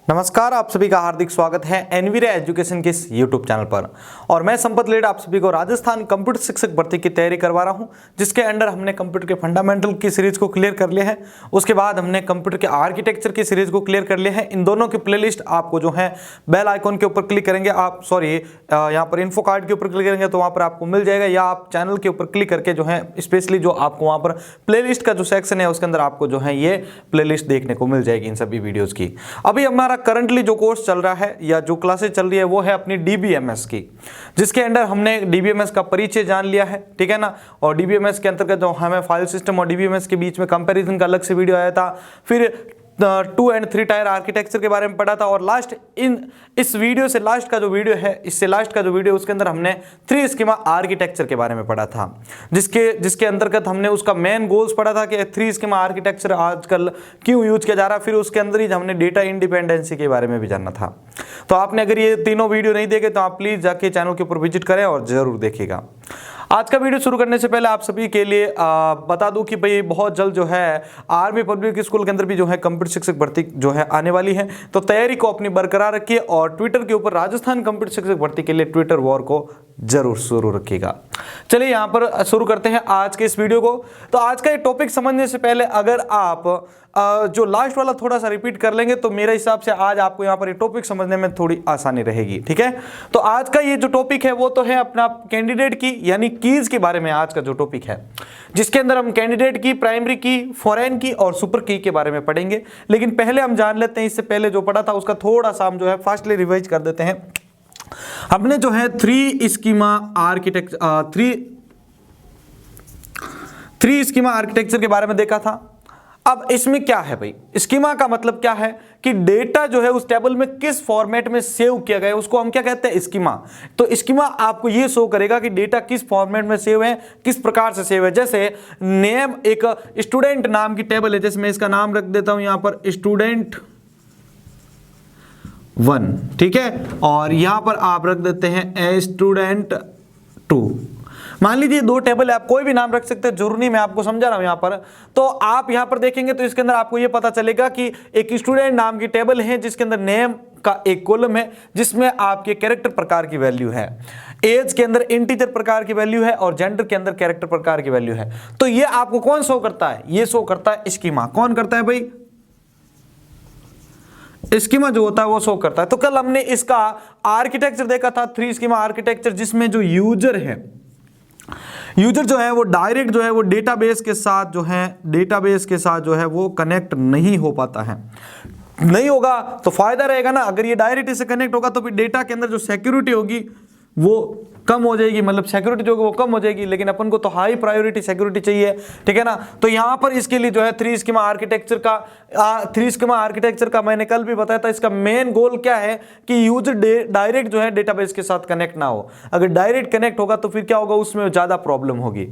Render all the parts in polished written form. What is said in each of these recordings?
नमस्कार, आप सभी का हार्दिक स्वागत है एनवीरे एजुकेशन के इस यूट्यूब चैनल पर। और मैं संपत लेड आप सभी को राजस्थान कंप्यूटर शिक्षक भर्ती की तैयारी करवा रहा हूं, जिसके अंडर हमने कंप्यूटर के फंडामेंटल की सीरीज को क्लियर कर लिया है। उसके बाद हमने कंप्यूटर के आर्किटेक्चर की सीरीज को क्लियर कर लिया है। इन दोनों की प्लेलिस्ट आपको जो है बेल आइकॉन के ऊपर क्लिक करेंगे, आप यहाँ पर इन्फो कार्ड के ऊपर क्लिक करेंगे तो वहाँ पर आपको मिल जाएगा, या आप चैनल के ऊपर क्लिक करके जो है स्पेशली जो आपको वहाँ पर प्लेलिस्ट का जो सेक्शन है उसके अंदर आपको जो है ये प्लेलिस्ट देखने को मिल जाएगी इन सभी वीडियोज की। अभी हमारा करंटली जो कोर्स चल रहा है या जो क्लासेस चल रही है वो है अपनी डीबीएमएस की, जिसके अंदर हमने डीबीएमएस का परिचय जान लिया है, ठीक है ना। और डीबीएमएस के अंतर्गत जो हमें फाइल सिस्टम और डीबीएमएस के बीच में कंपैरिजन का अलग से वीडियो आया था। फिर 2 एंड 3 टायर आर्किटेक्चर के बारे में पढ़ा था। और लास्ट इस वीडियो से लास्ट का जो वीडियो है, इससे लास्ट का जो वीडियो उसके अंदर हमने 3 स्कीमा आर्किटेक्चर के बारे में पढ़ा था, जिसके अंतर्गत हमने उसका मेन गोल्स पढ़ा था कि 3 स्कीमा आर्किटेक्चर आजकल क्यों यूज किया जा रहा है। फिर उसके अंदर ही हमने डेटा इंडिपेंडेंसी के बारे में भी जानना था। तो आपने अगर ये तीनों वीडियो नहीं देखे तो आप प्लीज जाके चैनल के ऊपर विजिट करें और जरूर देखिएगा। आज का वीडियो शुरू करने से पहले आप सभी के लिए बता दूं कि भाई बहुत जल्द जो है आर्मी पब्लिक स्कूल के अंदर भी जो है कंप्यूटर शिक्षक भर्ती जो है आने वाली है। तो तैयारी को अपनी बरकरार रखिए और ट्विटर के ऊपर राजस्थान कंप्यूटर शिक्षक भर्ती के लिए ट्विटर वॉर को जरूर शुरू रखिएगा। चलिए यहाँ पर शुरू करते हैं आज के इस वीडियो को। तो आज का ये टॉपिक समझने से पहले अगर आप जो लास्ट वाला थोड़ा सा रिपीट कर लेंगे तो मेरे हिसाब से आज आपको यहाँ पर ये टॉपिक समझने में थोड़ी आसानी रहेगी, ठीक है। तो आज का ये जो टॉपिक है वो तो है अपना कैंडिडेट की यानी कीज के बारे में आज का जो टॉपिक है, जिसके अंदर हम कैंडिडेट की, प्राइमरी की, फॉरेन की और सुपर की के बारे में पढ़ेंगे। लेकिन पहले हम जान लेते हैं, इससे पहले जो पढ़ा था उसका थोड़ा सा हम जो है फास्टली रिवाइज कर देते हैं। हमने जो है 3 स्कीमा आर्किटेक्चर के बारे में देखा था। अब इसमें क्या है भाई, स्कीमा का मतलब क्या है कि डेटा जो है उस टेबल में किस फॉर्मेट में सेव किया गया है उसको हम क्या कहते हैं, स्कीमा। तो स्कीमा आपको ये शो करेगा कि डेटा किस फॉर्मेट में सेव है, किस प्रकार से सेव है। जैसे नेम एक स्टूडेंट नाम की टेबल है, जैसे मैं इसका नाम रख देता हूं यहां पर स्टूडेंट 1, ठीक है। और यहां पर आप रख देते हैं स्टूडेंट 2। मान लीजिए 2 टेबल है, आप कोई भी नाम रख सकते हैं, जरूरी नहीं, मैं आपको समझा रहा हूं यहां पर। तो आप यहां पर देखेंगे तो इसके अंदर आपको यह पता चलेगा कि एक स्टूडेंट नाम की टेबल है जिसके अंदर नेम का एक कॉलम है जिसमें आपके कैरेक्टर प्रकार की वैल्यू है, एज के अंदर इंटीजर प्रकार की वैल्यू है और जेंडर के अंदर कैरेक्टर प्रकार की वैल्यू है। तो ये आपको कौन शो करता है, ये शो करता है स्कीमा। कौन करता है भाई, स्कीमा जो होता है वो शो करता है। तो कल हमने इसका आर्किटेक्चर देखा था, 3 स्कीमा आर्किटेक्चर, जिसमें जो यूजर जो है वो डायरेक्ट जो है वो डेटाबेस के साथ जो है वो कनेक्ट नहीं हो पाता है। नहीं होगा तो फायदा रहेगा ना, अगर ये डायरेक्ट इससे कनेक्ट होगा तो फिर डेटा के अंदर जो सिक्योरिटी होगी वो कम हो जाएगी, मतलब सिक्योरिटी जो वो कम हो जाएगी। लेकिन अपन को तो हाई प्रायोरिटी सिक्योरिटी चाहिए, ठीक है ना। तो यहां पर इसके लिए जो है 3 स्कीमा आर्किटेक्चर का मैंने कल भी बताया था, इसका मेन गोल क्या है कि यूजर डायरेक्ट जो है डेटाबेस के साथ कनेक्ट ना हो। अगर डायरेक्ट कनेक्ट होगा तो फिर क्या होगा, उसमें ज्यादा प्रॉब्लम होगी।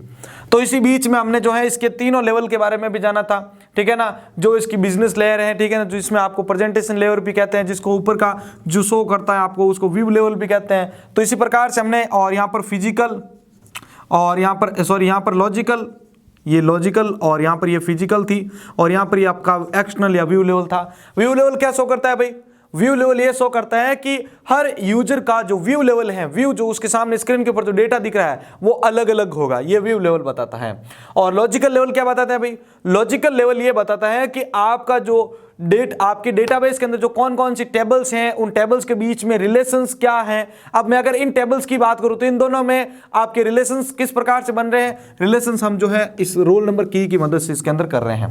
तो इसी बीच में हमने जो है इसके तीनों लेवल के बारे में भी जाना था, ठीक है ना। जो इसकी बिजनेस लेयर है, ठीक है ना, जिसमें आपको प्रेजेंटेशन लेयर भी कहते हैं, जिसको ऊपर का जो शो करता है आपको उसको व्यू लेवल भी कहते हैं। तो इसी प्रकार से हमने, और यहाँ पर फिजिकल और यहाँ पर लॉजिकल, ये लॉजिकल और यहाँ पर ये फिजिकल थी, और यहाँ पर ये आपका एक्सटर्नल या व्यू लेवल था। व्यू लेवल क्या शो करता है भाई, व्यू लेवल ये शो करता है कि हर यूजर का जो व्यू लेवल है, व्यू जो उसके सामने स्क्रीन के ऊपर जो डेटा दिख रहा है वो अलग अलग होगा, ये व्यू लेवल बताता है। और लॉजिकल लेवल क्या बताता है भाई, लॉजिकल लेवल ये बताता है कि आपका जो आपके डेटाबेस के अंदर जो कौन कौन सी टेबल्स हैं, उन टेबल्स के बीच में रिलेशंस क्या हैं। अब मैं अगर इन टेबल्स की बात करूं तो इन दोनों में आपके रिलेशंस किस प्रकार से बन रहे हैं, रिलेशंस हम जो है इस रोल नंबर की मदद से इसके अंदर कर रहे हैं।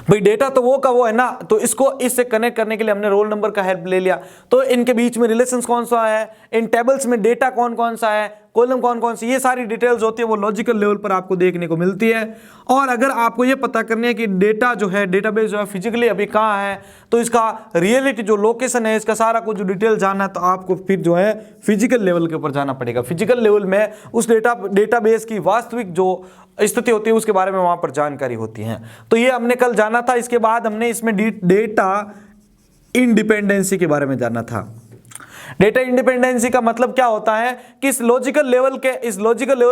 भाई डेटा तो वो का वो है ना, तो इसको इससे कनेक्ट करने के लिए हमने रोल नंबर का हेल्प ले लिया। तो इनके बीच में रिलेशंस कौन सा है, इन टेबल्स में डेटा कौन कौन सा है, कॉलम कौन कौन सी, ये सारी डिटेल्स होती है वो लॉजिकल लेवल पर आपको देखने को मिलती है। और अगर आपको ये पता करनी है कि डेटा जो है, डेटाबेस जो है फिजिकली अभी कहाँ है, तो इसका रियलिटी जो लोकेशन है, इसका सारा कुछ जो डिटेल जानना है तो आपको फिर जो है फिजिकल लेवल के ऊपर जाना पड़ेगा। फिजिकल लेवल में उस डेटाबेस की वास्तविक जो स्थिति होती है उसके बारे में वहां पर जानकारी होती है। तो ये हमने कल जाना था। इसके बाद हमने इसमें डेटा इंडिपेंडेंसी के बारे में जाना था। डेटा इंडिपेंडेंसी का मतलब क्या होता है कि इस लॉजिकल लेवल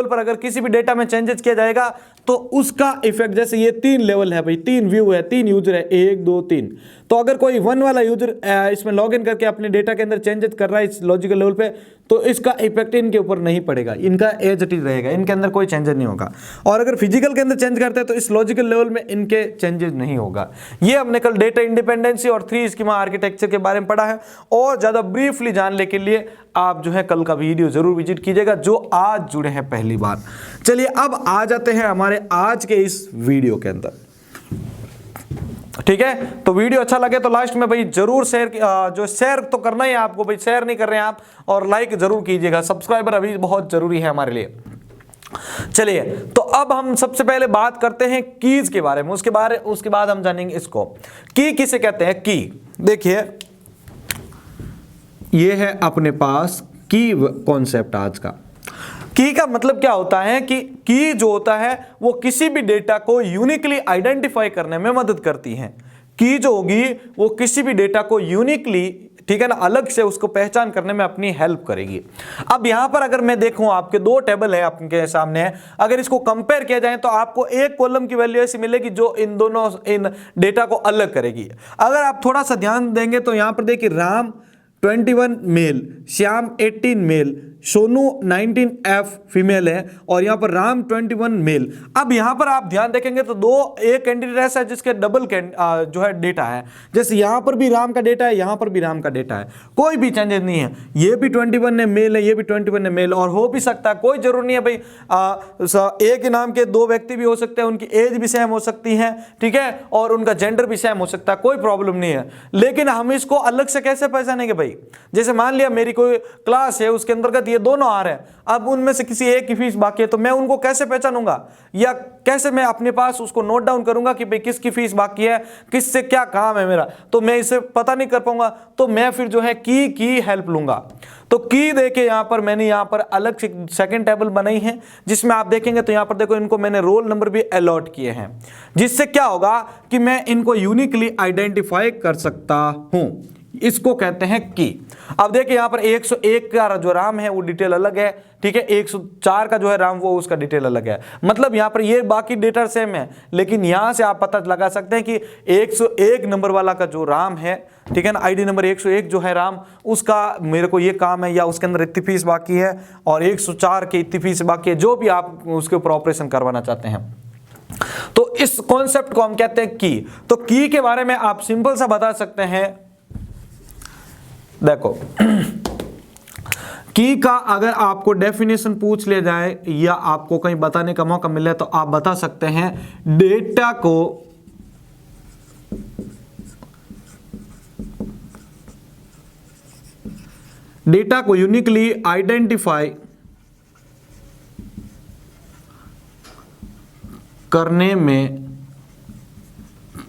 पर अगर किसी भी डेटा में चेंजेस किया जाएगा तो उसका इफेक्ट, जैसे ये 3 लेवल है भाई, 3 व्यू है, 3 यूजर है, 1 2 3, तो अगर कोई 1 वाला यूजर इसमें लॉग इन करके अपने डेटा के अंदर चेंजेस कर रहा है इस लॉजिकल लेवल पे, तो इसका इफेक्ट इनके ऊपर नहीं पड़ेगा, इनका एज इट इज रहेगा, इनके अंदर कोई चेंजेस नहीं होगा। और अगर फिजिकल के अंदर चेंज करते हैं तो इस लॉजिकल लेवल में इनके चेंजेस नहीं होगा। ये हमने कल डेटा इंडिपेंडेंसी और 3 स्कीमा आर्किटेक्चर के बारे में पढ़ा है, और ज्यादा ब्रीफली जानने के लिए आप जो है कल का वीडियो जरूर विजिट कीजिएगा जो आज जुड़े हैं पहली बार। चलिए अब आ जाते हैं हमारे आज के इस वीडियो के अंदर, ठीक है। तो वीडियो अच्छा लगे तो लास्ट में भाई जरूर शेयर तो करना ही है आपको भाई, शेयर नहीं कर रहे हैं आप, और लाइक जरूर कीजिएगा, सब्सक्राइबर अभी बहुत जरूरी है हमारे लिए। चलिए तो अब हम सबसे पहले बात करते हैं कीज के बारे में, उसके बाद हम जानेंगे इसको की किसे कहते हैं। की देखिए ये है अपने पास की कॉन्सेप्ट आज का। की का मतलब क्या होता है कि की जो होता है वो किसी भी डेटा को यूनिकली आइडेंटिफाई करने में मदद करती है। की जो होगी वो किसी भी डेटा को यूनिकली, ठीक है ना, अलग से उसको पहचान करने में अपनी हेल्प करेगी। अब यहां पर अगर मैं देखूं आपके 2 टेबल है आपके सामने है, अगर इसको कंपेयर किया जाए तो आपको एक कॉलम की वैल्यू ऐसी मिलेगी जो इन डेटा को अलग करेगी। अगर आप थोड़ा सा ध्यान देंगे तो यहां पर देखिए Ram 21 male, Shyam 18 male, Sonu 19F female है, और यहां पर राम 21 मेल। अब यहां पर आप ध्यान देखेंगे तो एक कैंडिडेट ऐसा है जिसके डबल जो है डेटा है, जैसे यहां पर भी राम का डेटा है, यहां पर भी राम का डेटा है, कोई भी चेंजेस नहीं है। ये भी 21 है मेल है, ये भी 21 है मेल, और हो भी सकता है, कोई जरूर नहीं है भाई एक ही नाम के 2 व्यक्ति भी हो सकते हैं, उनकी एज भी सेम हो सकती है, ठीक है, और उनका जेंडर भी सेम हो सकता है, कोई प्रॉब्लम नहीं है। लेकिन हम इसको अलग से कैसे पहचानेंगे भाई, जैसे मान लिया मेरी कोई क्लास है, उसके अंतर्गत ये दोनों आ रहे हैं, अब उनमें से किसी एक की फीस बाकी है, तो मैं उनको कैसे पहचानूंगा, या कैसे मैं अपने पास उसको नोट डाउन करूंगा कि भाई किसकी फीस बाकी है, किससे क्या काम है मेरा, तो मैं इसे पता नहीं कर पाऊंगा। तो मैं फिर जो है की हेल्प लूंगा। तो की देखे यहां पर मैंने यहां पर अलग से सेकंड टेबल बनाई है, जिसमें आप देखेंगे तो यहां पर देखो इनको मैंने रोल नंबर भी अलॉट किए हैं, जिससे क्या होगा कि मैं इनको यूनिकली आइडेंटिफाई कर सकता हूं। इसको कहते हैं की। अब देखिए यहां पर 101 का जो राम है वो डिटेल अलग है, ठीक है, 104 का जो है राम वो उसका डिटेल अलग है। मतलब यहां पर ये बाकी डेटा सेम है, लेकिन यहां से आप पता लगा सकते हैं कि 101 नंबर वाला का जो राम है, ठीक है ना, आईडी नंबर 101 जो है राम, उसका मेरे को ये काम है, या उसके अंदर इतनी फीस बाकी है, और 104 की इतनी फीस बाकी है, जो भी आप उसके ऊपर ऑपरेशन करवाना चाहते हैं। तो इस कॉन्सेप्ट को हम कहते हैं की। तो की के बारे में आप सिंपल सा बता सकते हैं, देखो की का अगर आपको डेफिनेशन पूछ लिया जाए या आपको कहीं बताने का मौका मिले तो आप बता सकते हैं डेटा को यूनिकली आइडेंटिफाई करने में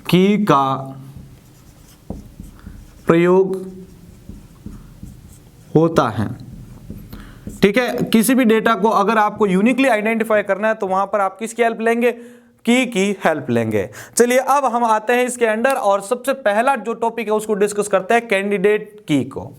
की का प्रयोग होता है। ठीक है, किसी भी डेटा को अगर आपको यूनिकली आइडेंटिफाई करना है तो वहां पर आप किसकी हेल्प लेंगे, की हेल्प लेंगे। चलिए अब हम आते हैं इसके अंदर और सबसे पहला जो टॉपिक है उसको डिस्कस करते हैं, कैंडिडेट की को।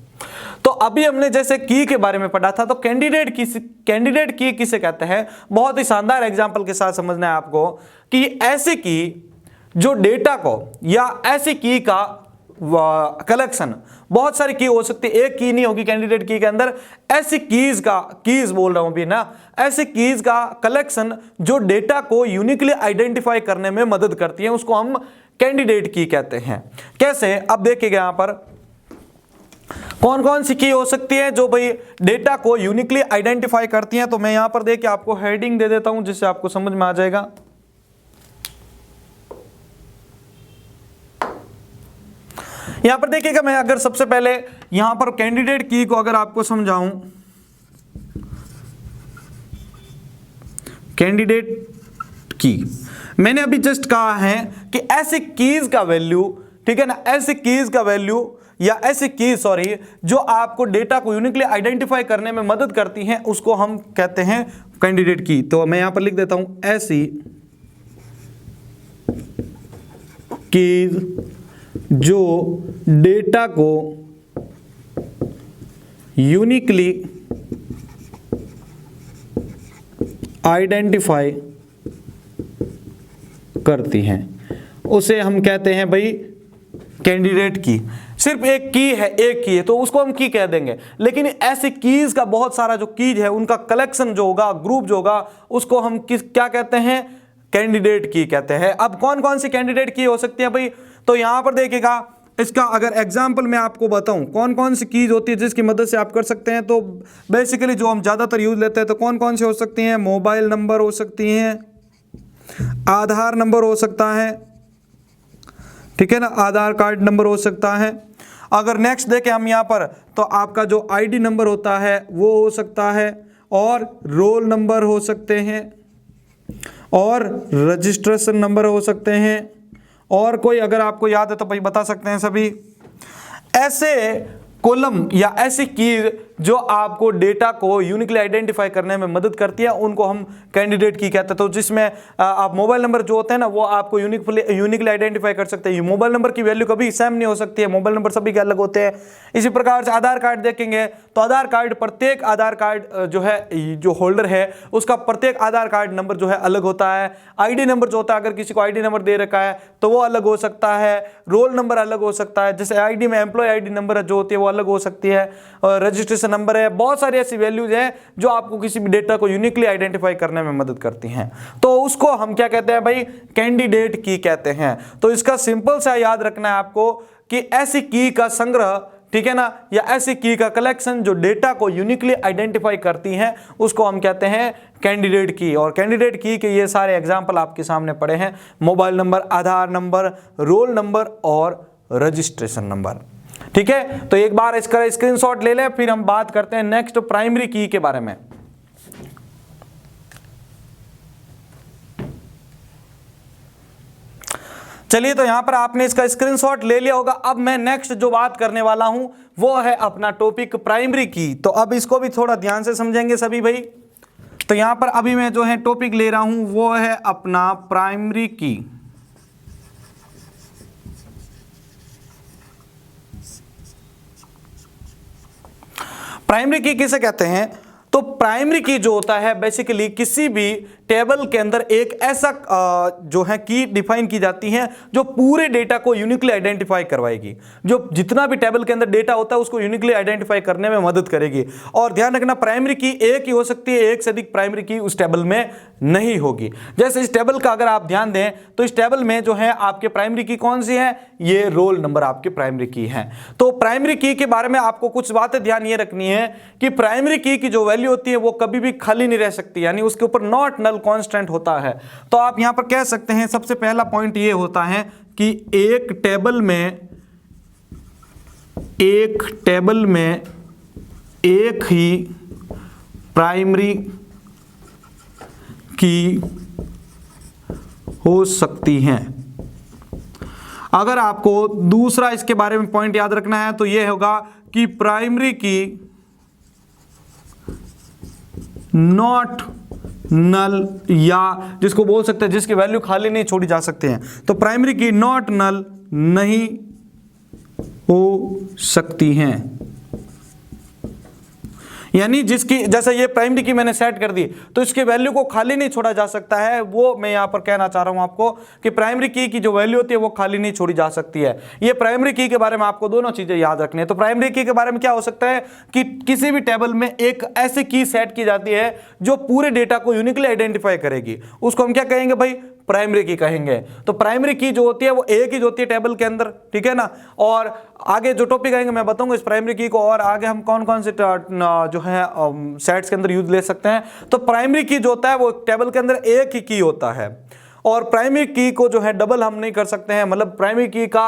तो अभी हमने जैसे की के बारे में पढ़ा था, तो कैंडिडेट की किसे कहते हैं, बहुत ही शानदार एग्जांपल के साथ समझना है आपको कि ऐसी की जो डेटा को या ऐसी की का कलेक्शन, बहुत सारी की हो सकती है, एक की नहीं होगी कैंडिडेट की के अंदर, ऐसी कीज बोल रहा हूं भी ना, ऐसी कीज का कलेक्शन जो डेटा को यूनिकली आइडेंटिफाई करने में मदद करती है, उसको हम कैंडिडेट की कहते हैं। कैसे, अब देखिएगा यहां पर कौन कौन सी की हो सकती है जो भाई डेटा को यूनिकली आइडेंटिफाई करती हैं। तो मैं यहां पर देखिए आपको हेडिंग दे देता हूं जिससे आपको समझ में आ जाएगा। यहां पर देखिएगा, मैं अगर सबसे पहले यहां पर कैंडिडेट की को अगर आपको समझाऊं, कैंडिडेट की मैंने अभी जस्ट कहा है कि ऐसी कीज का वैल्यू, ठीक है ना, ऐसी कीज का वैल्यू या ऐसी कीज जो आपको डेटा को यूनिकली आइडेंटिफाई करने में मदद करती हैं, उसको हम कहते हैं कैंडिडेट की। तो मैं यहां पर लिख देता हूं, ऐसी कीज जो डेटा को यूनिकली आइडेंटिफाई करती हैं, उसे हम कहते हैं भाई कैंडिडेट की। सिर्फ एक की है तो उसको हम की कह देंगे, लेकिन ऐसे कीज का बहुत सारा जो कीज है उनका कलेक्शन जो होगा, ग्रुप जो होगा, उसको हम क्या कहते हैं, कैंडिडेट की कहते हैं। अब कौन कौन सी कैंडिडेट की हो सकती है भाई, तो यहां पर देखिएगा, इसका अगर एग्जाम्पल मैं आपको बताऊं कौन कौन सी कीज होती है जिसकी मदद से आप कर सकते हैं, तो बेसिकली जो हम ज्यादातर यूज लेते हैं तो कौन कौन सी हो सकती हैं, मोबाइल नंबर हो सकती हैं, आधार नंबर हो सकता है, ठीक है ना, आधार कार्ड नंबर हो सकता है। अगर नेक्स्ट देखें हम यहाँ पर, तो आपका जो आईडी नंबर होता है वो हो सकता है, और रोल नंबर हो सकते हैं, और रजिस्ट्रेशन नंबर हो सकते हैं, और कोई अगर आपको याद है तो भाई बता सकते हैं सभी। ऐसे कॉलम या ऐसी की जो आपको डेटा को यूनिकली आइडेंटिफाई करने में मदद करती है, उनको हम कैंडिडेट की कहते हैं। तो जिसमें आप मोबाइल नंबर जो होते हैं ना, वो आपको यूनिकली आइडेंटिफाई कर सकते हैं। मोबाइल नंबर की वैल्यू कभी सेम नहीं हो सकती है, मोबाइल नंबर सभी के अलग होते हैं। इसी प्रकार से आधार कार्ड देखेंगे तो आधार कार्ड, प्रत्येक आधार कार्ड जो है, जो होल्डर है उसका प्रत्येक आधार कार्ड नंबर जो है अलग होता है। आईडी नंबर जो होता है, अगर किसी को आईडी नंबर दे रखा है तो वो अलग हो सकता है, रोल नंबर अलग हो सकता है, जैसे आईडी में एम्प्लॉय आईडी नंबर जो होती है वो अलग हो सकती है, और रजिस्ट्रेशन नंबर है। बहुत सारी ऐसी वैल्यूज हैं जो आपको किसी भी डेटा को यूनिकली आइडेंटिफाई करने में मदद करती हैं, तो उसको हम क्या कहते हैं भाई, कैंडिडेट की कहते हैं। तो इसका सिंपल सा याद रखना है आपको कि ऐसी की का संग्रह, ठीक है ना, या ऐसी की का कलेक्शन जो डेटा को यूनिकली आइडेंटिफाई करती हैं, उसको हम कहते हैं कैंडिडेट की। और कैंडिडेट की के ये सारे एग्जांपल आपके सामने पड़े हैं, मोबाइल नंबर, आधार नंबर, रोल नंबर और रजिस्ट्रेशन नंबर, ठीक है। तो एक बार इसका स्क्रीनशॉट ले लें, फिर हम बात करते हैं नेक्स्ट प्राइमरी की के बारे में। चलिए, तो यहां पर आपने इसका स्क्रीनशॉट ले लिया होगा। अब मैं नेक्स्ट जो बात करने वाला हूं वो है अपना टॉपिक प्राइमरी की। तो अब इसको भी थोड़ा ध्यान से समझेंगे सभी भाई। तो यहां पर अभी मैं जो है टॉपिक ले रहा हूं वो है अपना प्राइमरी की। प्राइमरी की किसे कहते हैं, तो प्राइमरी की जो होता है बेसिकली किसी भी टेबल के अंदर एक ऐसा जो है की डिफाइन की जाती है जो पूरे डेटा को यूनिकली आइडेंटिफाई करवाएगी, जो जितना भी टेबल के अंदर डेटा होता है उसको यूनिकली आइडेंटिफाई करने में मदद करेगी। और ध्यान रखना, प्राइमरी की एक ही हो सकती है, एक से अधिक प्राइमरी की उस टेबल में नहीं होगी। जैसे इस टेबल का अगर आप ध्यान दें तो इस टेबल में जो है आपके प्राइमरी की कौन सी है, ये रोल नंबर आपके प्राइमरी की है। तो प्राइमरी की के बारे में आपको कुछ बातें ध्यान ये रखनी है कि प्राइमरी की जो वैल्यू होती है वो कभी भी खाली नहीं रह सकती, यानी उसके ऊपर नॉट नल कांस्टेंट होता है। तो आप यहां पर कह सकते हैं, सबसे पहला पॉइंट ये होता है कि एक टेबल में एक ही प्राइमरी की हो सकती हैं। अगर आपको दूसरा इसके बारे में पॉइंट याद रखना है तो यह होगा कि प्राइमरी की नॉट नल, या जिसको बोल सकते हैं जिसकी वैल्यू खाली नहीं छोड़ी जा सकते हैं, तो प्राइमरी की नॉट नल नहीं हो सकती हैं। यानी जिसकी, जैसे ये प्राइमरी की मैंने सेट कर दी तो इसके वैल्यू को खाली नहीं छोड़ा जा सकता है, वो मैं यहां पर कहना चाह रहा हूं आपको कि प्राइमरी की जो वैल्यू होती है वो खाली नहीं छोड़ी जा सकती है। ये प्राइमरी की के बारे में आपको दोनों चीजें याद रखनी है। तो प्राइमरी की के बारे में क्या हो सकता है कि किसी भी टेबल में एक ऐसी की सेट की जाती है जो पूरे डेटा को यूनिकली आइडेंटिफाई करेगी, उसको हम क्या कहेंगे भाई, प्राइमरी की कहेंगे। तो प्राइमरी की जो होती है वो एक ही जो होती है टेबल के अंदर, ठीक है ना। और आगे जो टॉपिक आएंगे मैं बताऊंगा इस प्राइमरी की को, और आगे हम कौन कौन से जो है सेट्स के अंदर यूज ले सकते हैं। तो प्राइमरी की जो होता है वो टेबल के अंदर एक ही की होता है, और प्राइमरी की को जो है डबल हम नहीं कर सकते हैं, मतलब प्राइमरी की का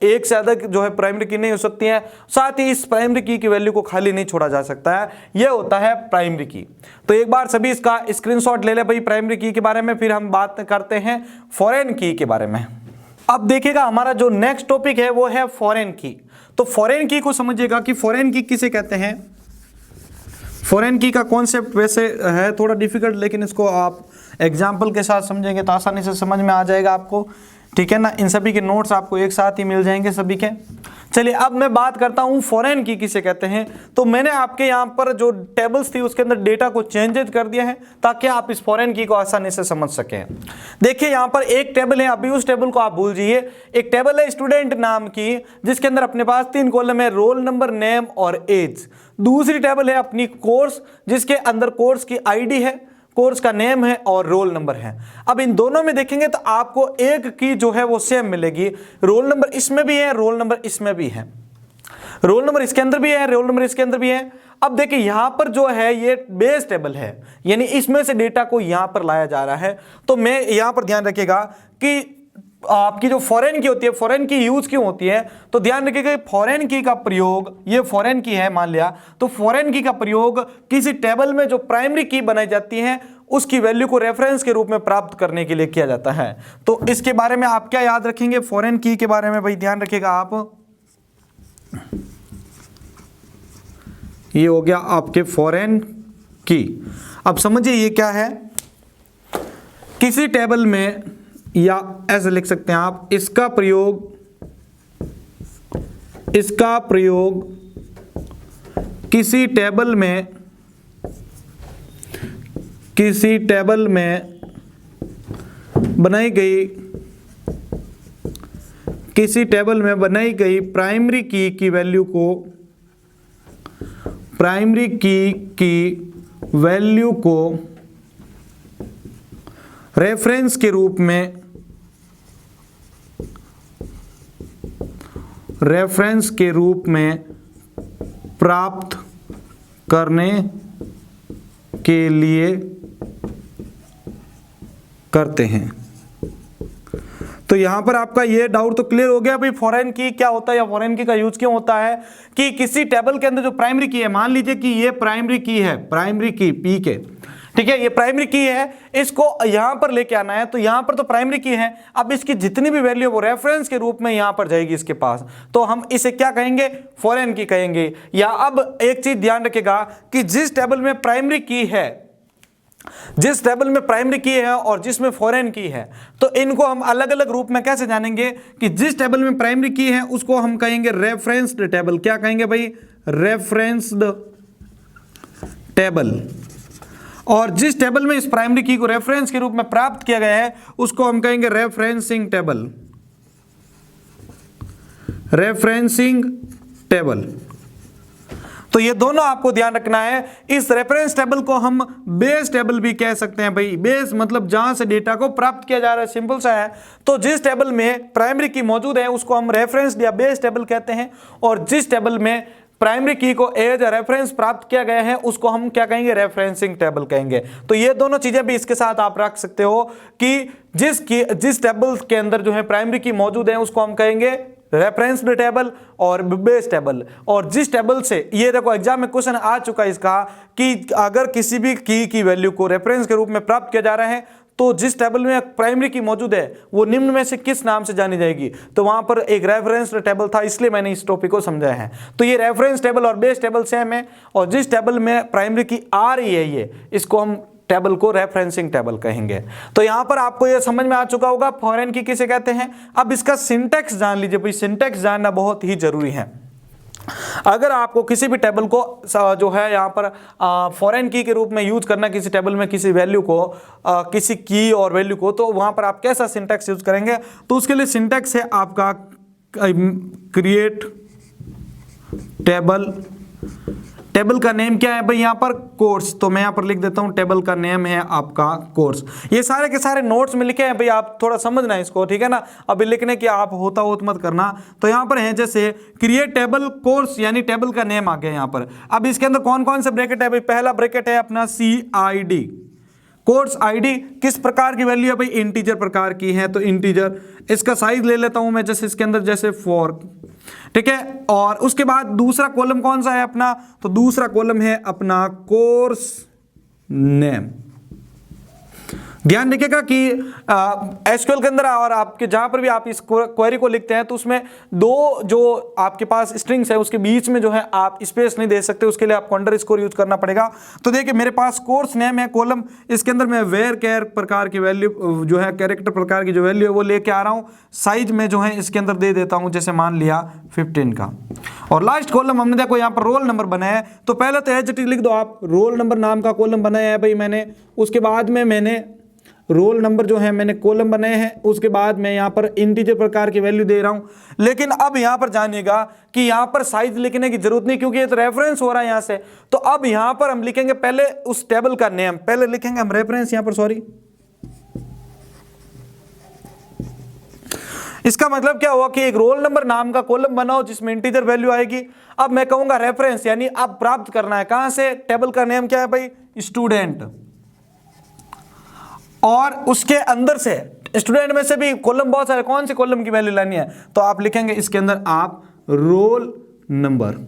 एक से अधिक जो है प्राइमरी की नहीं हो सकती है। साथ ही इस प्राइमरी की वैल्यू को खाली नहीं छोड़ा जा सकता है, यह होता है प्राइमरी की। तो एक बार सभी इसका स्क्रीनशॉट ले ले भाई प्राइमरी की के बारे में, फिर हम बात करते हैं फॉरेन की के बारे में। अब देखिएगा हमारा जो नेक्स्ट टॉपिक है वो है फॉरेन की। तो फॉरेन की को समझिएगा कि फॉरेन की किसे कहते हैं। फॉरेन की का कॉन्सेप्ट वैसे है थोड़ा डिफिकल्ट, लेकिन इसको आप एग्जाम्पल के साथ समझेंगे तो आसानी से समझ में आ जाएगा आपको, ठीक है ना। इन सभी के नोट्स आपको एक साथ ही मिल जाएंगे सभी के। चलिए अब मैं बात करता हूं फॉरेन की किसे कहते हैं। तो मैंने आपके यहां पर जो टेबल्स थी उसके अंदर डेटा को चेंजेस कर दिया है ताकि आप इस फॉरेन की को आसानी से समझ सकें। देखिए यहां पर एक टेबल है, अभी उस टेबल को आप भूल जाइए। एक टेबल है स्टूडेंट नाम की जिसके अंदर अपने पास 3 कॉलम है, रोल नंबर, नेम और एज। दूसरी टेबल है अपनी कोर्स जिसके अंदर कोर्स की आईडी है, कोर्स का नेम है और रोल नंबर है। अब इन दोनों में देखेंगे तो आपको एक की जो है वो सेम मिलेगी। रोल नंबर इसमें भी है, रोल नंबर इसमें भी है, रोल नंबर इसके अंदर भी है, रोल नंबर इसके अंदर भी है। अब देखिए यहां पर जो है ये बेस टेबल है, यानी इसमें से डेटा को यहां पर लाया जा रहा है। तो मैं यहां पर ध्यान रखिएगा कि आपकी जो फॉरेन की होती है, फॉरेन की यूज क्यों होती है, तो ध्यान रखिएगा फॉरेन की का प्रयोग, ये फॉरेन की है मान लिया, तो फॉरेन की का प्रयोग किसी टेबल में जो प्राइमरी की बनाई जाती है उसकी वैल्यू को रेफरेंस के रूप में प्राप्त करने के लिए किया जाता है। तो इसके बारे में आप क्या याद रखेंगे, फॉरेन की के बारे में भाई ध्यान रखिएगा आप। ये हो गया आपके फॉरेन की। अब समझिए ये क्या है, किसी टेबल में, या ऐसे लिख सकते हैं आप, इसका प्रयोग किसी टेबल में बनाई गई प्राइमरी की की वैल्यू को रेफरेंस के रूप में प्राप्त करने के लिए करते हैं। तो यहां पर आपका ये डाउट तो क्लियर हो गया भाई फॉरेन की क्या होता है या फॉरेन की का यूज क्यों होता है, कि किसी टेबल के अंदर जो प्राइमरी की है, मान लीजिए कि ये प्राइमरी की है, प्राइमरी की पी के, ठीक है, ये प्राइमरी की है, इसको यहां पर लेके आना है। तो यहां पर तो प्राइमरी की है, अब इसकी जितनी भी वैल्यू वो रेफरेंस के रूप में यहां पर जाएगी इसके पास, तो हम इसे क्या कहेंगे, फॉरेन की कहेंगे। या अब एक चीज ध्यान रखिएगा कि जिस टेबल में प्राइमरी की है और जिसमें फॉरेन की है, तो इनको हम अलग अलग रूप में कैसे जानेंगे, कि जिस टेबल में प्राइमरी की है उसको हम कहेंगे रेफरेंस्ड टेबल। क्या कहेंगे भाई, रेफरेंस्ड टेबल। और जिस टेबल में इस प्राइमरी की को रेफरेंस के रूप में प्राप्त किया गया है उसको हम कहेंगे रेफरेंसिंग टेबल। तो ये दोनों आपको ध्यान रखना है। इस रेफरेंस टेबल को हम बेस टेबल भी कह सकते हैं भाई। बेस मतलब जहां से डेटा को प्राप्त किया जा रहा है, सिंपल सा है। तो जिस टेबल में प्राइमरी की मौजूद है उसको हम रेफरेंस या बेस टेबल कहते हैं, और जिस टेबल में प्राइमरी की को एज रेफरेंस प्राप्त किया गया है उसको हम क्या कहेंगे, रेफरेंसिंग टेबल कहेंगे। तो ये दोनों चीजें भी इसके साथ आप रख सकते हो कि जिस टेबल के अंदर जो है प्राइमरी की मौजूद है उसको हम कहेंगे रेफरेंस्ड टेबल और बेस टेबल। और जिस टेबल से, ये देखो एग्जाम में क्वेश्चन आ चुका है इसका, कि अगर किसी भी की वैल्यू को रेफरेंस के रूप में प्राप्त किया जा रहा है तो जिस टेबल में प्राइमरी की मौजूद है वो निम्न में से किस नाम से जानी जाएगी। तो वहां पर एक रेफरेंस टेबल था, इसलिए मैंने इस टॉपिक को समझाया है। तो ये रेफरेंस टेबल और बेस टेबल सेम है, और जिस टेबल में प्राइमरी की आ रही है ये, इसको हम टेबल को रेफरेंसिंग टेबल कहेंगे। तो यहां पर आपको ये समझ में आ चुका होगा फॉरेन की किसे कहते हैं। अब इसका सिंटैक्स जान लीजिए भाई, सिंटैक्स जानना बहुत ही जरूरी है। अगर आपको किसी भी टेबल को जो है यहाँ पर फॉरेन की के रूप में यूज करना, किसी टेबल में किसी वैल्यू को, किसी की और वैल्यू को, तो वहां पर आप कैसा सिंटैक्स यूज करेंगे। तो उसके लिए सिंटैक्स है आपका क्रिएट टेबल। टेबल का नेम क्या है भाई, यहाँ पर कोर्स। तो मैं यहाँ पर लिख देता हूँ टेबल का नेम है आपका कोर्स। ये सारे के सारे नोट्स में लिखे हैं भाई, आप थोड़ा समझना है इसको, ठीक है ना। अभी लिखने की आप होता मत करना। तो यहाँ पर है जैसे क्रिएट टेबल कोर्स, यानी टेबल का नेम आ गया यहाँ पर। अब इसके अंदर कौन कौन से ब्रैकेट है भाई, पहला ब्रैकेट है अपना CID, कोर्स आईडी। किस प्रकार की वैल्यू है भाई, इंटीजर प्रकार की है, तो इंटीजर। इसका साइज ले लेता हूं मैं, जैसे इसके अंदर जैसे 4, ठीक है। और उसके बाद दूसरा कॉलम कौन सा है अपना, तो दूसरा कॉलम है अपना कोर्स नेम। ध्यान रखिएगा कि एसक्यूएल के अंदर और आपके जहां पर भी आप इस क्वेरी को लिखते हैं तो उसमें दो जो आपके पास स्ट्रिंग्स है उसके बीच में जो है आप स्पेस नहीं दे सकते, उसके लिए आपको अंडरस्कोर यूज करना पड़ेगा। तो देखिए मेरे पास कोर्स नेम है कॉलम, इसके अंदर मैं वेयर केयर प्रकार की वैल्यू जो है कैरेक्टर प्रकार की जो वैल्यू है वो लेके आ रहा हूं। साइज में जो है इसके अंदर दे देता हूं, जैसे मान लिया 15 का। और लास्ट कॉलम हमने देखो यहाँ पर रोल नंबर बनाया है, तो पहले तो एज इट इज लिख दो आप, रोल नंबर नाम का कॉलम बनाया है भाई मैंने। उसके बाद में मैंने रोल नंबर जो है मैंने कॉलम बनाए हैं, उसके बाद मैं यहाँ पर इंटीजर प्रकार की वैल्यू दे रहा हूं। लेकिन अब यहाँ पर जानिएगा कि यहाँ पर साइज लिखने की जरूरत नहीं, क्योंकि ये तो रेफरेंस हो रहा है यहाँ से। तो अब यहाँ पर हम लिखेंगे पहले उस टेबल का नेम, पहले लिखेंगे हम रेफरेंस यहाँ पर, सॉरी। इसका मतलब क्या हुआ कि एक रोल नंबर नाम का कॉलम बनाओ जिसमें इंटीजर वैल्यू आएगी। अब मैं कहूंगा रेफरेंस, यानी अब प्राप्त करना है कहां से, टेबल का नेम क्या है भाई, स्टूडेंट। और उसके अंदर से स्टूडेंट में से भी कॉलम बहुत सारे, कौन से कॉलम की वैल्यू लानी है, तो आप लिखेंगे इसके अंदर आप रोल नंबर।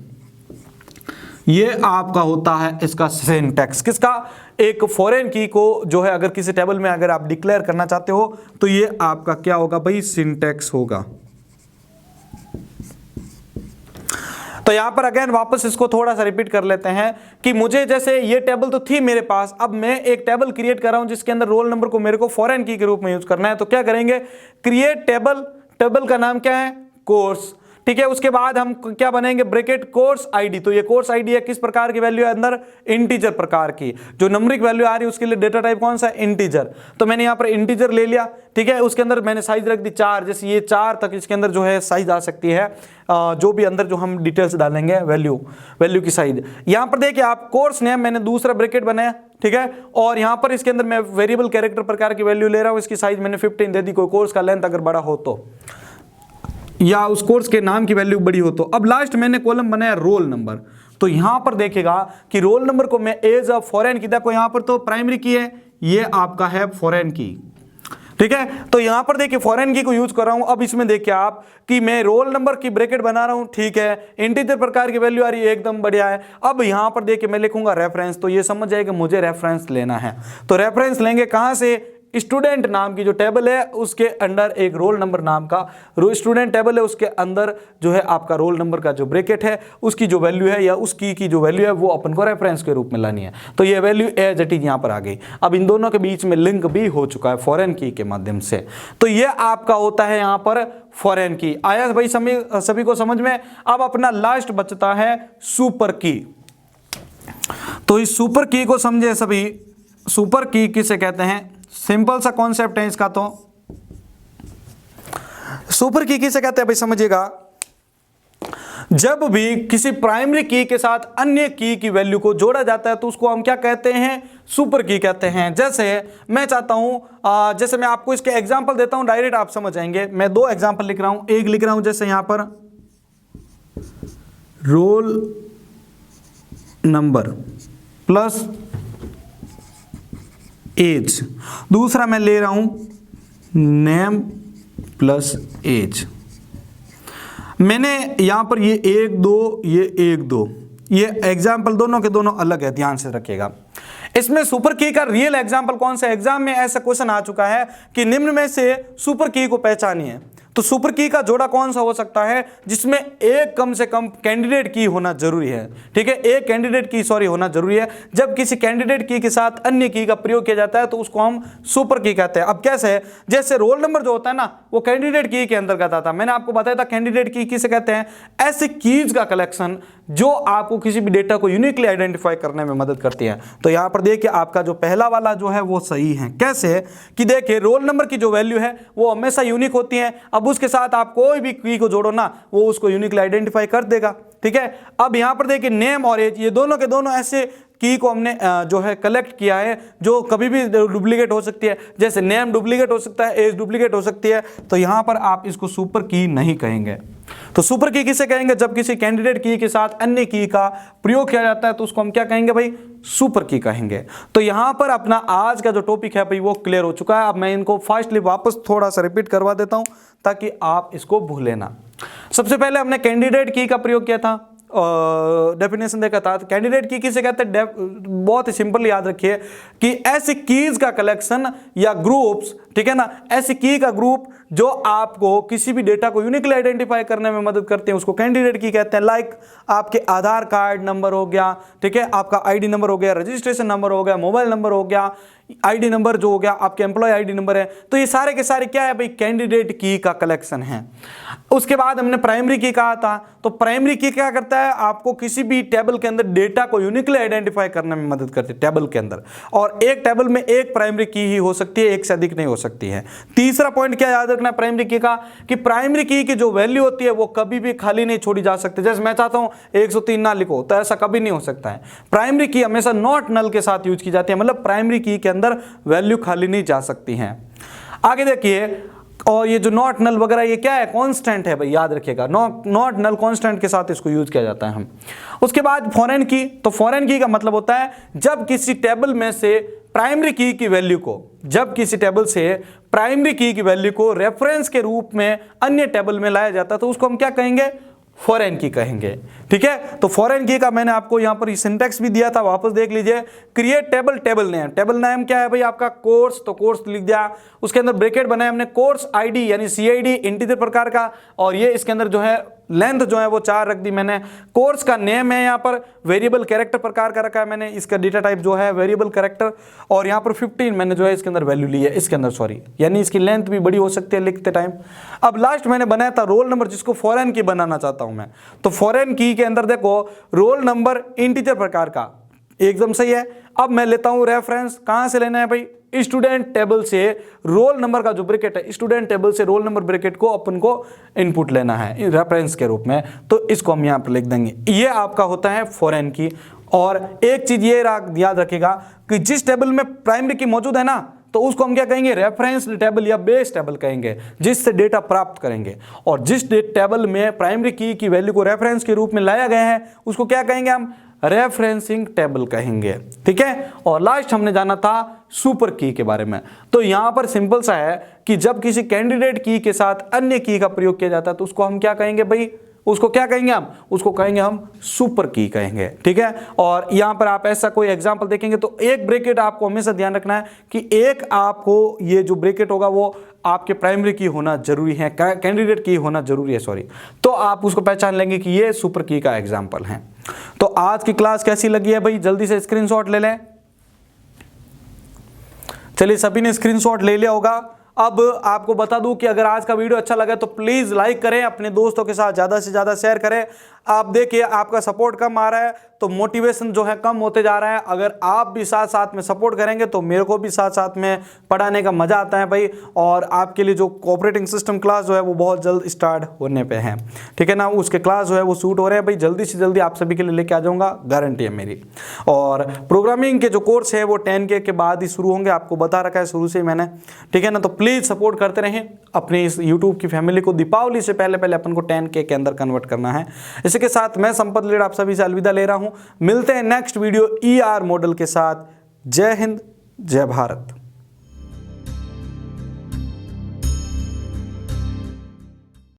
ये आपका होता है इसका सिंटैक्स, किसका, एक फॉरेन की को जो है अगर किसी टेबल में अगर आप डिक्लेयर करना चाहते हो तो ये आपका क्या होगा भाई, सिंटैक्स होगा। तो यहां पर अगेन वापस इसको थोड़ा सा रिपीट कर लेते हैं कि मुझे जैसे ये टेबल तो थी मेरे पास, अब मैं एक टेबल क्रिएट कर रहा हूं जिसके अंदर रोल नंबर को मेरे को फॉरेन की के रूप में यूज करना है। तो क्या करेंगे, क्रिएट टेबल, टेबल का नाम क्या है, कोर्स, ठीक है। उसके बाद हम क्या बनाएंगे, ब्रैकेट कोर्स आईडी। तो ये कोर्स आईडी है, किस प्रकार की वैल्यू है अंदर, इंटीजर प्रकार की। जो नंबरिक वैल्यू आ रही है उसके लिए डेटा टाइप कौन सा है, इंटीजर। तो मैंने यहाँ पर इंटीजर ले लिया, ठीक है। उसके अंदर मैंने साइज रख दी 4, जैसे ये 4 तक इसके अंदर जो है साइज आ सकती है, जो भी अंदर जो हम डिटेल्स डालेंगे वैल्यू की साइज। यहाँ पर देखिए आप कोर्स नेम मैंने दूसरा ब्रैकेट बनाया, ठीक है। और यहाँ पर इसके अंदर मैं वेरिएबल कैरेक्टर प्रकार की वैल्यू ले रहा हूँ, इसकी साइज मैंने 15 दे दी। कोई कोर्स का लेंथ अगर बड़ा हो तो, या उस कोर्स के नाम की वैल्यू बड़ी हो तो। अब लास्ट मैंने कॉलम बनाया रोल नंबर। तो यहां पर देखिएगा कि रोल नंबर को मैं एज अ फॉरेन की, देखो यहां पर तो प्राइमरी की है, ये आपका है फॉरेन की, ठीक है। तो यहां पर देखिए फॉरेन की को यूज कर रहा हूं। अब इसमें देखिए आप कि मैं रोल नंबर की ब्रैकेट बना रहा हूं, ठीक है। इंटीजर प्रकार की वैल्यू आ रही है, एकदम बढ़िया है। अब यहां पर देखिए मैं लिखूंगा रेफरेंस, तो ये समझ जाएगा मुझे रेफरेंस लेना है। तो रेफरेंस लेंगे कहां से, स्टूडेंट नाम की जो टेबल है उसके अंदर एक रोल नंबर नाम का स्टूडेंट टेबल है, उसके अंदर जो है आपका रोल नंबर का जो ब्रैकेट है उसकी जो वैल्यू है या उस की जो वैल्यू है वो अपन को रेफरेंस के रूप में लानी है। तो ये वैल्यू एज इट इज यहाँ पर आ गई। अब इन दोनों के बीच में लिंक भी हो चुका है फॉरेन की के माध्यम से। तो ये आपका होता है यहाँ पर फॉरेन की। आया भाई सभी को समझ में। अब अपना लास्ट बचता है सुपर की। तो इस सुपर की को समझे सभी, सुपर की किसे कहते हैं, सिंपल सा कॉन्सेप्ट है इसका। तो सुपर की किसे कहते हैं भाई समझिएगा, जब भी किसी प्राइमरी की के साथ अन्य की वैल्यू को जोड़ा जाता है तो उसको हम क्या कहते हैं, सुपर की कहते हैं। जैसे मैं चाहता हूं, जैसे मैं आपको इसके एग्जांपल देता हूं, डायरेक्ट आप समझ जाएंगे। मैं 2 एग्जांपल लिख रहा हूं, एक लिख रहा हूं जैसे यहां पर रोल नंबर प्लस एज, दूसरा मैं ले रहा हूं नेम प्लस एज। मैंने यहां पर ये 1 2 ये 1 2 ये एग्जाम्पल दोनों के दोनों अलग है, ध्यान से रखिएगा। इसमें सुपर की का रियल एग्जाम्पल कौन सा, एग्जाम में ऐसा क्वेश्चन आ चुका है कि निम्न में से सुपर की को पहचानिए। तो सुपर की का जोड़ा कौन सा हो सकता है, जिसमें एक कम से कम कैंडिडेट की होना जरूरी है, ठीक है। एक कैंडिडेट की होना जरूरी है। जब किसी कैंडिडेट की के साथ अन्य की का प्रयोग किया जाता है तो उसको हम सुपर की कहते हैं। अब कैसे है, जैसे रोल नंबर जो होता है ना वो कैंडिडेट की के अंतर्गत आता है। मैंने आपको बताया था कैंडिडेट की किसे कहते हैं, ऐसे कीज का कलेक्शन जो आपको किसी भी डेटा को यूनिकली आइडेंटिफाई करने में मदद करती है। तो यहां पर देखिए आपका जो पहला वाला जो है वो सही है। कैसे कि देखिए रोल नंबर की जो वैल्यू है वो हमेशा यूनिक होती है। अब उसके साथ आप कोई भी की को जोड़ो ना वो उसको यूनिकली आइडेंटिफाई कर देगा, ठीक है। अब यहां पर देखिए नेम और एज, ये दोनों के दोनों ऐसे की को हमने जो है कलेक्ट किया है जो कभी भी डुप्लीकेट हो सकती है। जैसे नेम डुप्लीकेट हो सकता है, एज डुप्लीकेट हो सकती है। तो यहां पर आप इसको सुपर की नहीं कहेंगे। तो सुपर की किसे कहेंगे, जब किसी कैंडिडेट की के साथ अन्य की का प्रयोग किया जाता है तो उसको हम क्या कहेंगे भाई, सुपर की कहेंगे। तो यहां पर अपना आज का जो टॉपिक है भाई वो क्लियर हो चुका है। अब मैं इनको फास्टली वापस थोड़ा सा रिपीट करवा देता हूं ताकि आप इसको भूले ना। सबसे पहले हमने कैंडिडेट की का प्रयोग किया था डेफिनेशन देखा था। तो कैंडिडेट की किसे कहते हैं, बहुत ही सिंपल याद रखिए कि ऐसी कीज का कलेक्शन या ग्रुप्स, ठीक है ना, ऐसी की का ग्रुप जो आपको किसी भी डेटा को यूनिकली आइडेंटिफाई करने में मदद करते हैं, उसको कैंडिडेट की कहते हैं। लाइक आपके आधार कार्ड नंबर हो गया, ठीक है, आपका आईडी नंबर हो गया, रजिस्ट्रेशन नंबर हो गया, मोबाइल नंबर हो गया, आईडी नंबर जो हो गया, आपके एम्प्लॉय आईडी नंबर है, तो ये सारे के सारे क्या है भाई, कैंडिडेट की का कलेक्शन है। उसके बाद हमने प्राइमरी की कहा था, तो प्राइमरी की क्या करता है, आपको किसी भी टेबल के अंदर डेटा को यूनिकली आइडेंटिफाई करने में मदद करती है टेबल के अंदर, और एक टेबल में एक प्राइमरी की ही हो सकती है, एक से अधिक नहीं हो सकती है। तीसरा पॉइंट क्या याद रखना है प्राइमरी की का, कि प्राइमरी की जो वैल्यू होती है वो कभी भी खाली नहीं छोड़ी जा सकती। जैसे मैं चाहता हूं 103 ना लिखो, तो ऐसा कभी नहीं हो सकता है। प्राइमरी की हमेशा नॉट नल के साथ यूज की जाती है, मतलब प्राइमरी की के अंदर वैल्यू खाली नहीं जा सकती है। आगे देखिए, और ये जो नॉट नल वगैरह ये क्या है, कांस्टेंट है भाई, याद रखिएगा, नॉट नल कांस्टेंट के साथ इसको यूज किया जाता है हम। उसके बाद फॉरेन की, तो फॉरेन की का मतलब होता है जब किसी टेबल में से प्राइमरी की की वैल्यू को, जब किसी टेबल से प्राइमरी की वैल्यू को रेफरेंस के रूप में अन्य टेबल में लाया जाता है, तो उसको हम क्या कहेंगे, फॉरेन की कहेंगे। ठीक है, तो फॉरेन की का मैंने आपको यहां पर सिंटैक्स भी दिया था, वापस देख लीजिए। Create table, table name, table name क्या है भाई आपका, कोर्स, तो कोर्स लिख दिया, उसके अंदर ब्रैकेट बनाया हमने, कोर्स आईडी यानी सीआईडी इंटीजर प्रकार का, और ये इसके अंदर जो है लेंथ जो है वो 4 रख दी मैंने। कोर्स का नेम है यहाँ पर वेरिएबल कैरेक्टर प्रकार का रखा है मैंने, इसका डेटा टाइप जो है वेरिएबल कैरेक्टर, और यहाँ पर 15 मैंने जो है इसके अंदर वैल्यू ली है, इसके अंदर सॉरी, यानी इसकी लेंथ भी बड़ी हो सकती है लिखते टाइम। अब लास्ट मैंने बनाया था रोल नंबर, जिसको फॉरेन की बनाना चाहता हूं मैं, तो फॉरेन की के अंदर देखो रोल नंबर इंटीजर प्रकार का, एकदम सही है। अब मैं लेता हूं रेफरेंस, कहां से लेना है भाई, स्टूडेंट टेबल से रोल नंबर का जो ब्रैकेट है, स्टूडेंट टेबल से रोल नंबर ब्रैकेट को अपन को इनपुट लेना है रेफरेंस के रूप में, तो इसको हम यहां पर लिख देंगे। ये आपका होता है फॉरेन की। और एक चीज ये याद रखिएगा कि जिस टेबल में प्राइमरी की मौजूद है ना, तो उसको हम क्या कहेंगे, रेफरेंस टेबल या बेस टेबल कहेंगे, जिससे डेटा प्राप्त करेंगे। और जिस टेबल में प्राइमरी की वैल्यू को रेफरेंस के रूप में लाया गया है, उसको क्या कहेंगे हम, रेफरेंसिंग टेबल कहेंगे। ठीक है, और लास्ट हमने जाना था सुपर की के बारे में। तो यहां पर सिंपल सा है कि जब किसी कैंडिडेट की के साथ अन्य की का प्रयोग किया जाता है, तो उसको हम क्या कहेंगे भाई, उसको क्या कहेंगे हम, उसको कहेंगे हम सुपर की कहेंगे। ठीक है, और यहां पर आप ऐसा कोई एग्जांपल देखेंगे तो एक ब्रैकेट आपको हमेशा ध्यान रखना है कि एक आपको ये जो ब्रैकेट होगा वो आपके प्राइमरी की होना जरूरी है, कैंडिडेट की होना जरूरी है, सॉरी, तो आप उसको पहचान लेंगे कि ये सुपर की का एग्जाम्पल है। तो आज की क्लास कैसी लगी है भाई, जल्दी से स्क्रीनशॉट ले लें। चलिए, सभी ने स्क्रीनशॉट ले लिया होगा। अब आपको बता दूं कि अगर आज का वीडियो अच्छा लगा तो प्लीज लाइक करें, अपने दोस्तों के साथ ज्यादा से ज्यादा शेयर करें। आप देखिए आपका सपोर्ट कम आ रहा है तो मोटिवेशन जो है कम होते जा रहा है। अगर आप भी साथ साथ में सपोर्ट करेंगे तो मेरे को भी साथ साथ में पढ़ाने का मजा आता है भाई। और आपके लिए जो कोऑपरेटिंग सिस्टम क्लास जो है वो बहुत जल्द स्टार्ट होने पे है, ठीक है ना, उसके क्लास जो है वो शूट हो रहे हैं भाई, जल्दी से जल्दी आप सभी के लिए लेके आ जाऊंगा, गारंटी है मेरी। और प्रोग्रामिंग के जो कोर्स है वो 10K के बाद ही शुरू होंगे, आपको बता रखा है शुरू से ही मैंने, ठीक है ना। तो प्लीज सपोर्ट करते रहें अपने इस यूट्यूब की फैमिली को। दीपावली से पहले पहले अपन को 10K के अंदर कन्वर्ट करना है। इसी के साथ मैं संपत लीड आप सभी से अलविदा ले रहा हूं। मिलते हैं नेक्स्ट वीडियो ER मॉडल के साथ। जय हिंद, जय भारत।